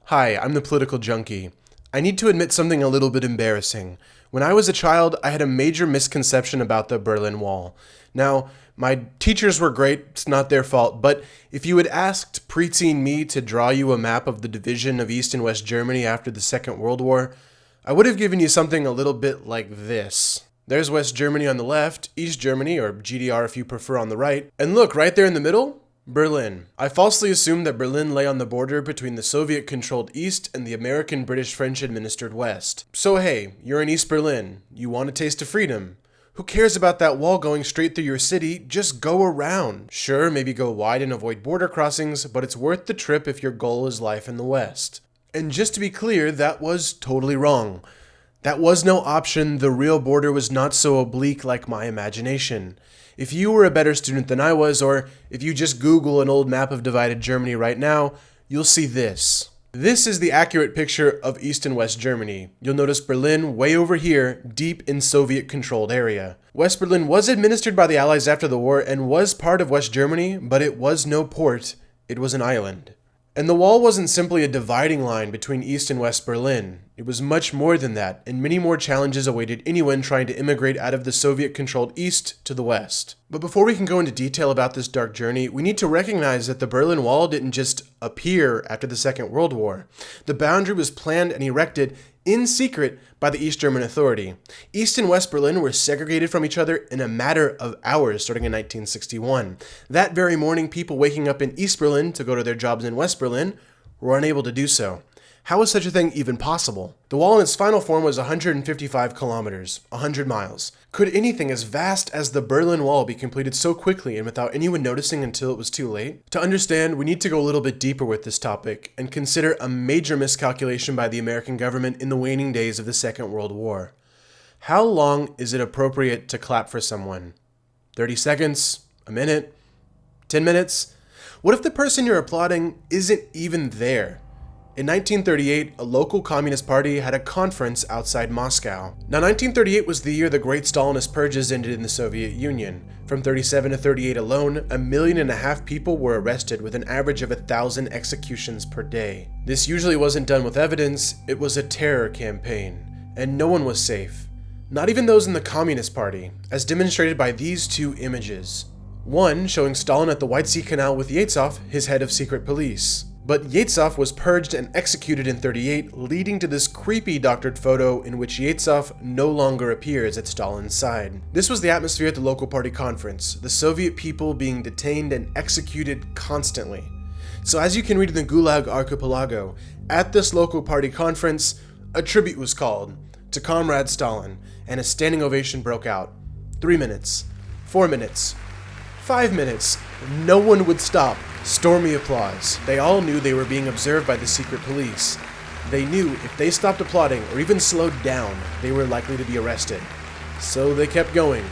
Hi, I'm the political junkie. I need to admit something a little bit embarrassing. When I was a child, I had a major misconception about the Berlin Wall. Now, my teachers were great, it's not their fault, but if you had asked preteen me to draw you a map of the division of East and West Germany after the Second World War, I would have given you something a little bit like this. There's West Germany on the left, East Germany, or GDR if you prefer, on the right, and look, right there in the middle? Berlin. I falsely assumed that Berlin lay on the border between the Soviet-controlled East and the American, British, French-administered West. So hey, you're in East Berlin. You want a taste of freedom. Who cares about that wall going straight through your city? Just go around. Sure, maybe go wide and avoid border crossings, but it's worth the trip if your goal is life in the West. And just to be clear, that was totally wrong. That was no option. The real border was not so oblique like my imagination. If you were a better student than I was, or if you just Google an old map of divided Germany right now, you'll see this. This is the accurate picture of East and West Germany. You'll notice Berlin way over here, deep in Soviet-controlled area. West Berlin was administered by the Allies after the war and was part of West Germany, but it was no port, it was an island. And the wall wasn't simply a dividing line between East and West Berlin. It was much more than that, and many more challenges awaited anyone trying to immigrate out of the Soviet-controlled East to the West. But before we can go into detail about this dark journey, we need to recognize that the Berlin Wall didn't just appear after the Second World War. The boundary was planned and erected in secret by the East German Authority. East and West Berlin were segregated from each other in a matter of hours starting in 1961. That very morning, people waking up in East Berlin to go to their jobs in West Berlin were unable to do so. How is such a thing even possible? The wall in its final form was 155 kilometers, 100 miles. Could anything as vast as the Berlin Wall be completed so quickly and without anyone noticing until it was too late? To understand, we need to go a little bit deeper with this topic and consider a major miscalculation by the American government in the waning days of the Second World War. How long is it appropriate to clap for someone? 30 seconds? A minute? 10 minutes? What if the person you're applauding isn't even there? In 1938, a local communist party had a conference outside Moscow. Now, 1938 was the year the great Stalinist purges ended in the Soviet Union. From 37 to 38 alone, 1.5 million people were arrested with an average of 1,000 executions per day. This usually wasn't done with evidence, it was a terror campaign. And no one was safe. Not even those in the Communist Party, as demonstrated by these two images. One showing Stalin at the White Sea Canal with Yezhov, his head of secret police. But Yezhov was purged and executed in 38, leading to this creepy doctored photo in which Yezhov no longer appears at Stalin's side. This was the atmosphere at the local party conference, the Soviet people being detained and executed constantly. So as you can read in the Gulag Archipelago, at this local party conference, a tribute was called to Comrade Stalin, and a standing ovation broke out. 3 minutes, 4 minutes, 5 minutes, no one would stop. Stormy applause. They all knew they were being observed by the secret police. They knew if they stopped applauding or even slowed down, they were likely to be arrested. So they kept going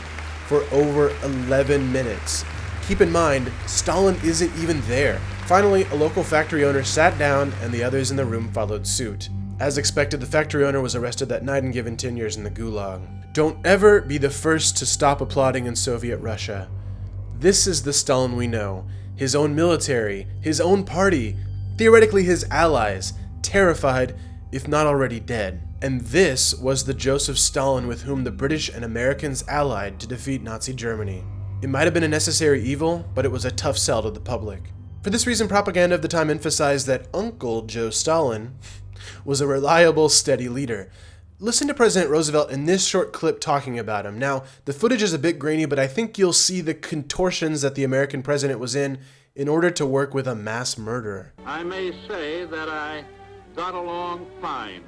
for over 11 minutes. Keep in mind, Stalin isn't even there. Finally, a local factory owner sat down and the others in the room followed suit. As expected, the factory owner was arrested that night and given 10 years in the Gulag. Don't ever be the first to stop applauding in Soviet Russia. This is the Stalin we know. His own military, his own party, theoretically his allies, terrified, if not already dead. And this was the Joseph Stalin with whom the British and Americans allied to defeat Nazi Germany. It might have been a necessary evil, but it was a tough sell to the public. For this reason, propaganda of the time emphasized that Uncle Joe Stalin was a reliable, steady leader. Listen to President Roosevelt in this short clip talking about him. Now, the footage is a bit grainy, but I think you'll see the contortions that the American president was in order to work with a mass murderer. I may say that I got along fine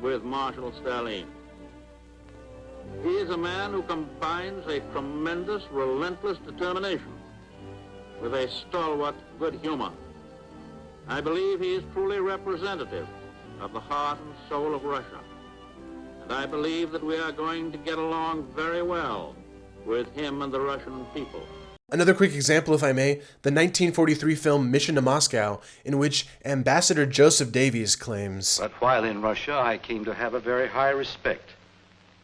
with Marshal Stalin. He is a man who combines a tremendous, relentless determination with a stalwart good humor. I believe he is truly representative of the heart and soul of Russia. And I believe that we are going to get along very well with him and the Russian people. Another quick example, if I may, the 1943 film Mission to Moscow, in which Ambassador Joseph Davies claims, "But while in Russia, I came to have a very high respect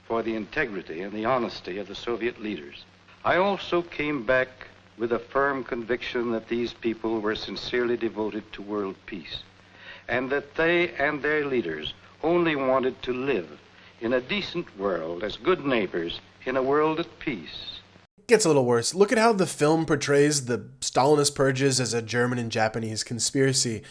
for the integrity and the honesty of the Soviet leaders. I also came back with a firm conviction that these people were sincerely devoted to world peace. and that they and their leaders only wanted to live in a decent world as good neighbors in a world at peace. It gets a little worse. Look at how the film portrays the Stalinist purges as a German and Japanese conspiracy.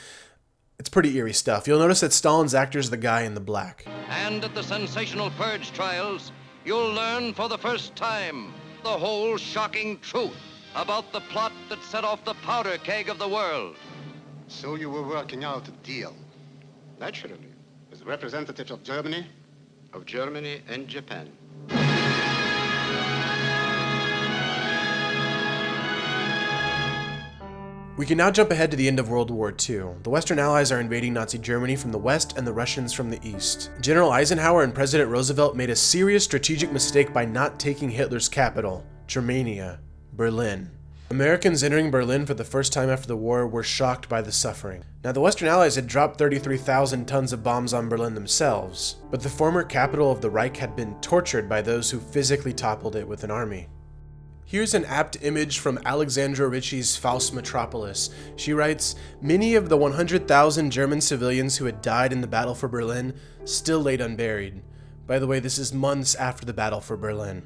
It's pretty eerie stuff. You'll notice that Stalin's actor's the guy in the black. And at the sensational purge trials, you'll learn for the first time the whole shocking truth about the plot that set off the powder keg of the world. So you were working out a deal? Naturally. As representative of Germany? Of Germany and Japan. We can now jump ahead to the end of World War II. The Western Allies are invading Nazi Germany from the west and the Russians from the east. General Eisenhower and President Roosevelt made a serious strategic mistake by not taking Hitler's capital, Germania, Berlin. Americans entering Berlin for the first time after the war were shocked by the suffering. Now, the Western Allies had dropped 33,000 tons of bombs on Berlin themselves, but the former capital of the Reich had been tortured by those who physically toppled it with an army. Here's an apt image from Alexandra Ritchie's Faust Metropolis. She writes, "Many of the 100,000 German civilians who had died in the battle for Berlin still laid unburied." By the way, this is months after the battle for Berlin.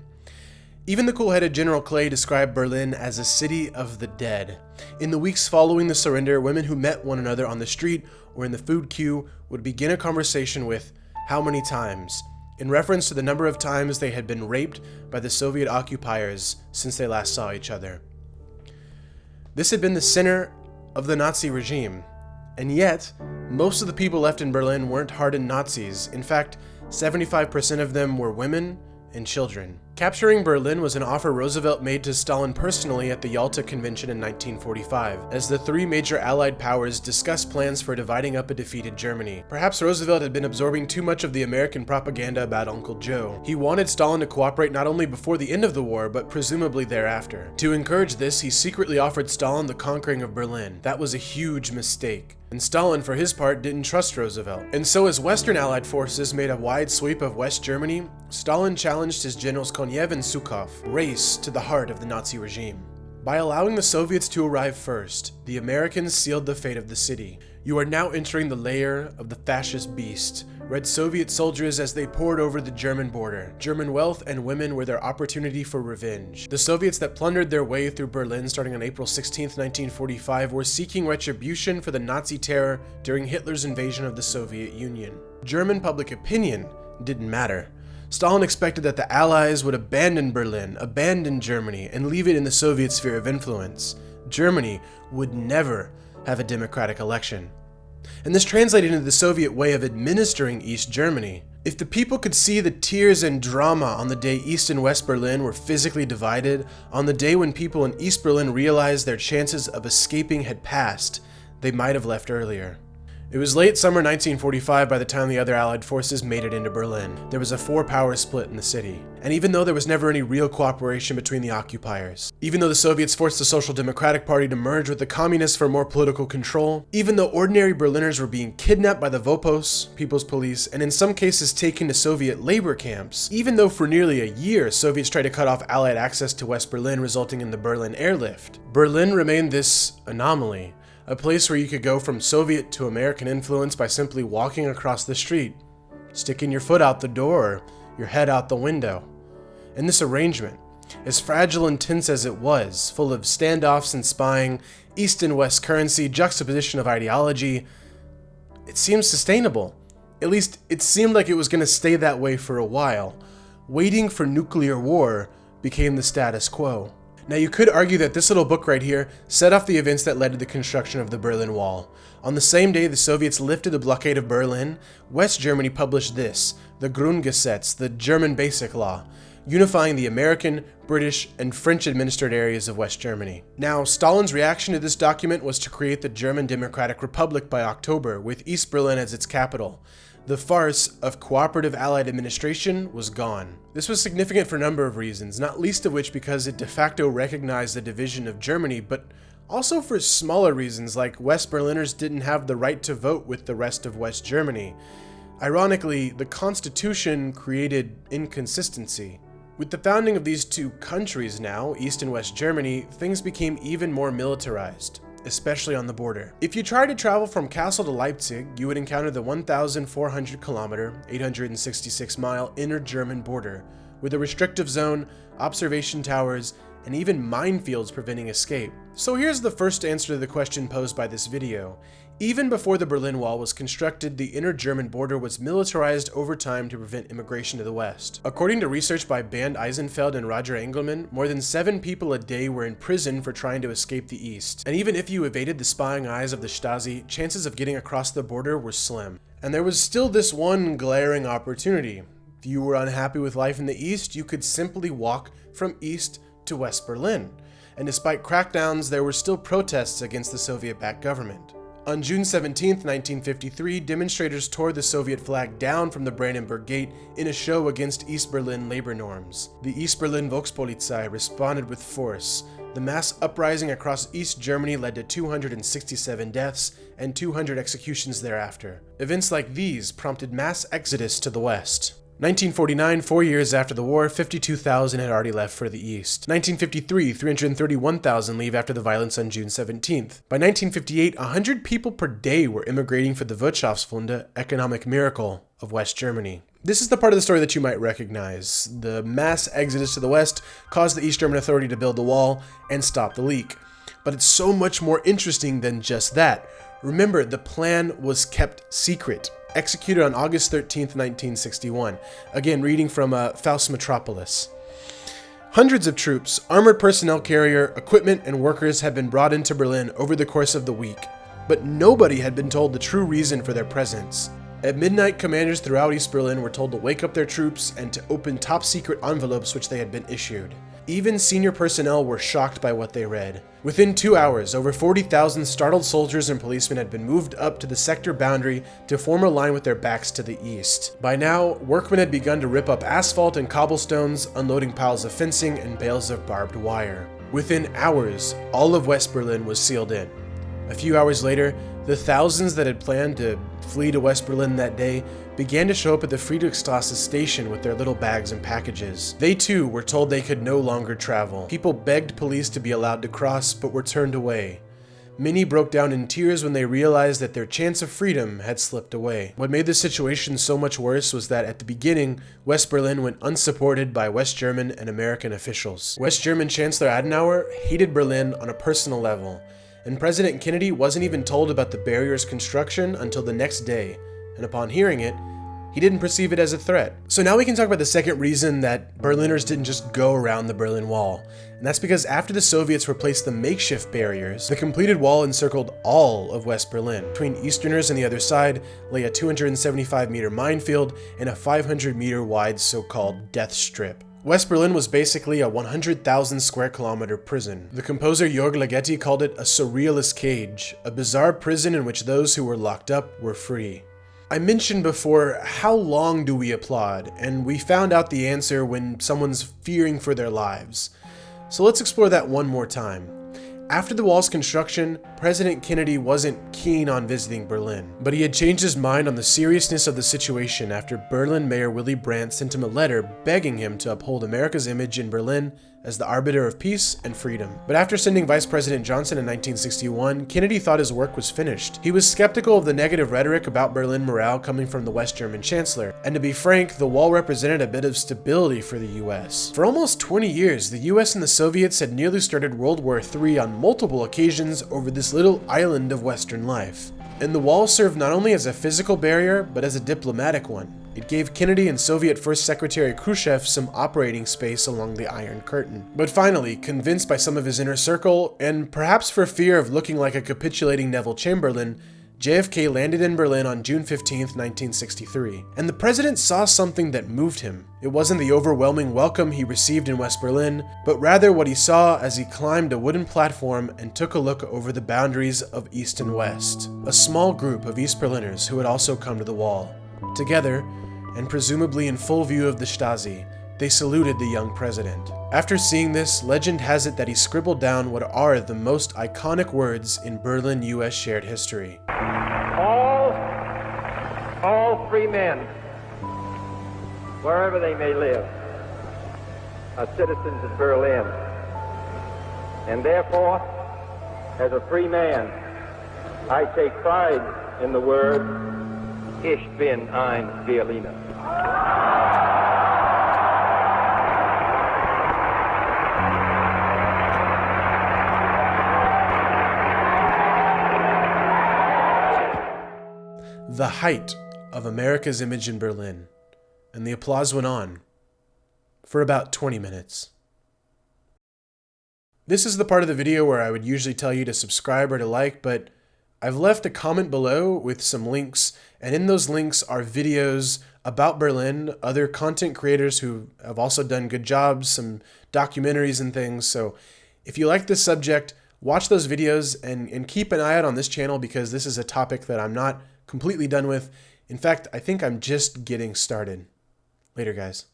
Even the cool-headed General Clay described Berlin as a city of the dead. In the weeks following the surrender, women who met one another on the street or in the food queue would begin a conversation with, "How many times?" in reference to the number of times they had been raped by the Soviet occupiers since they last saw each other. This had been the center of the Nazi regime, and yet, most of the people left in Berlin weren't hardened Nazis. In fact, 75% of them were women and children. Capturing Berlin was an offer Roosevelt made to Stalin personally at the Yalta Convention in 1945, as the three major Allied powers discussed plans for dividing up a defeated Germany. Perhaps Roosevelt had been absorbing too much of the American propaganda about Uncle Joe. He wanted Stalin to cooperate not only before the end of the war, but presumably thereafter. To encourage this, he secretly offered Stalin the conquering of Berlin. That was a huge mistake. And Stalin, for his part, didn't trust Roosevelt. And so as Western Allied forces made a wide sweep of West Germany, Stalin challenged his generals Konev and Zhukov, race to the heart of the Nazi regime. By allowing the Soviets to arrive first, the Americans sealed the fate of the city. "You are now entering the lair of the fascist beast," read Soviet soldiers as they poured over the German border. German wealth and women were their opportunity for revenge. The Soviets that plundered their way through Berlin starting on April 16, 1945 were seeking retribution for the Nazi terror during Hitler's invasion of the Soviet Union. German public opinion didn't matter. Stalin expected that the Allies would abandon Berlin, abandon Germany, and leave it in the Soviet sphere of influence. Germany would never have a democratic election. And this translated into the Soviet way of administering East Germany. If the people could see the tears and drama on the day East and West Berlin were physically divided, on the day when people in East Berlin realized their chances of escaping had passed, they might have left earlier. It was late summer 1945 by the time the other Allied forces made it into Berlin. There was a four-power split in the city. And even though there was never any real cooperation between the occupiers, even though the Soviets forced the Social Democratic Party to merge with the Communists for more political control, even though ordinary Berliners were being kidnapped by the Vopos, People's Police, and in some cases taken to Soviet labor camps, even though for nearly a year Soviets tried to cut off Allied access to West Berlin, resulting in the Berlin airlift, Berlin remained this anomaly. A place where you could go from Soviet to American influence by simply walking across the street, sticking your foot out the door or your head out the window. And this arrangement, as fragile and tense as it was, full of standoffs and spying, East and West currency, juxtaposition of ideology, it seemed sustainable. At least, it seemed like it was going to stay that way for a while. Waiting for nuclear war became the status quo. Now you could argue that this little book right here set off the events that led to the construction of the Berlin Wall. On the same day the Soviets lifted the blockade of Berlin, West Germany published this, the Grundgesetz, the German Basic Law, unifying the American, British, and French-administered areas of West Germany. Now, Stalin's reaction to this document was to create the German Democratic Republic by October, with East Berlin as its capital. The farce of cooperative Allied administration was gone. This was significant for a number of reasons, not least of which because it de facto recognized the division of Germany, but also for smaller reasons like West Berliners didn't have the right to vote with the rest of West Germany. Ironically, the Constitution created inconsistency. With the founding of these two countries now, East and West Germany, things became even more militarized. especially on the border. If you tried to travel from Kassel to Leipzig, you would encounter the 1,400 kilometer, 866 mile inner German border, with a restrictive zone, observation towers, and even minefields preventing escape. So here's the first answer to the question posed by this video. Even before the Berlin Wall was constructed, the inner German border was militarized over time to prevent immigration to the west. According to research by Bernd Eisenfeld and Roger Engelman, more than 7 people a day were in prison for trying to escape the east. And even if you evaded the spying eyes of the Stasi, chances of getting across the border were slim. And there was still this one glaring opportunity. If you were unhappy with life in the east, you could simply walk from east to West Berlin. And despite crackdowns, there were still protests against the Soviet-backed government. On June 17, 1953, demonstrators tore the Soviet flag down from the Brandenburg Gate in a show against East Berlin labor norms. The East Berlin Volkspolizei responded with force. The mass uprising across East Germany led to 267 deaths and 200 executions thereafter. Events like these prompted mass exodus to the west. 1949, 4 years after the war, 52,000 had already left for the east. 1953, 331,000 leave after the violence on June 17th. By 1958, 100 people per day were immigrating for the Wirtschaftswunder, economic miracle, of West Germany. This is the part of the story that you might recognize. The mass exodus to the west caused the East German Authority to build the wall and stop the leak. But it's so much more interesting than just that. Remember, the plan was kept secret. Executed on August 13, 1961. Again, reading from Faust Metropolis. Hundreds of troops, armored personnel carrier, equipment, and workers had been brought into Berlin over the course of the week, but nobody had been told the true reason for their presence. At midnight, commanders throughout East Berlin were told to wake up their troops and to open top-secret envelopes which they had been issued. Even senior personnel were shocked by what they read. Within 2 hours, over 40,000 startled soldiers and policemen had been moved up to the sector boundary to form a line with their backs to the east. By now, workmen had begun to rip up asphalt and cobblestones, unloading piles of fencing and bales of barbed wire. Within hours, all of West Berlin was sealed in. A few hours later, the thousands that had planned to flee to West Berlin that day began to show up at the Friedrichstrasse station with their little bags and packages. They too were told they could no longer travel. People begged police to be allowed to cross, but were turned away. Many broke down in tears when they realized that their chance of freedom had slipped away. What made the situation so much worse was that at the beginning, West Berlin went unsupported by West German and American officials. West German Chancellor Adenauer hated Berlin on a personal level, and President Kennedy wasn't even told about the barrier's construction until the next day, and upon hearing it, he didn't perceive it as a threat. So now we can talk about the second reason that Berliners didn't just go around the Berlin Wall, and that's because after the Soviets replaced the makeshift barriers, the completed wall encircled all of West Berlin. Between Easterners and the other side lay a 275-meter minefield and a 500-meter wide so-called death strip. West Berlin was basically a 100,000 square kilometer prison. The composer Jörg Ligeti called it a surrealist cage, a bizarre prison in which those who were locked up were free. I mentioned before, how long do we applaud? And we found out the answer when someone's fearing for their lives. So let's explore that one more time. After the wall's construction, President Kennedy wasn't keen on visiting Berlin, but he had changed his mind on the seriousness of the situation after Berlin Mayor Willy Brandt sent him a letter begging him to uphold America's image in Berlin as the arbiter of peace and freedom. But after sending Vice President Johnson in 1961, Kennedy thought his work was finished. He was skeptical of the negative rhetoric about Berlin morale coming from the West German Chancellor, and to be frank, the wall represented a bit of stability for the US. For almost 20 years, the US and the Soviets had nearly started World War III on multiple occasions over this little island of Western life. And the wall served not only as a physical barrier, but as a diplomatic one. It gave Kennedy and Soviet First Secretary Khrushchev some operating space along the Iron Curtain. But finally, convinced by some of his inner circle, and perhaps for fear of looking like a capitulating Neville Chamberlain, JFK landed in Berlin on June 15, 1963. And the president saw something that moved him. It wasn't the overwhelming welcome he received in West Berlin, but rather what he saw as he climbed a wooden platform and took a look over the boundaries of East and West. A small group of East Berliners who had also come to the wall. Together, and presumably in full view of the Stasi, they saluted the young president. After seeing this, legend has it that he scribbled down what are the most iconic words in Berlin-US shared history. All free men, wherever they may live, are citizens of Berlin, and therefore as a free man, I take pride in the word, Ich bin ein Berliner. The height of America's image in Berlin, and the applause went on for about 20 minutes. This is the part of the video where I would usually tell you to subscribe or to like, but I've left a comment below with some links, and in those links are videos about Berlin, other content creators who have also done good jobs, some documentaries and things. So if you like this subject, watch those videos and keep an eye out on this channel, because this is a topic that I'm not completely done with. In fact, I think I'm just getting started. Later, guys.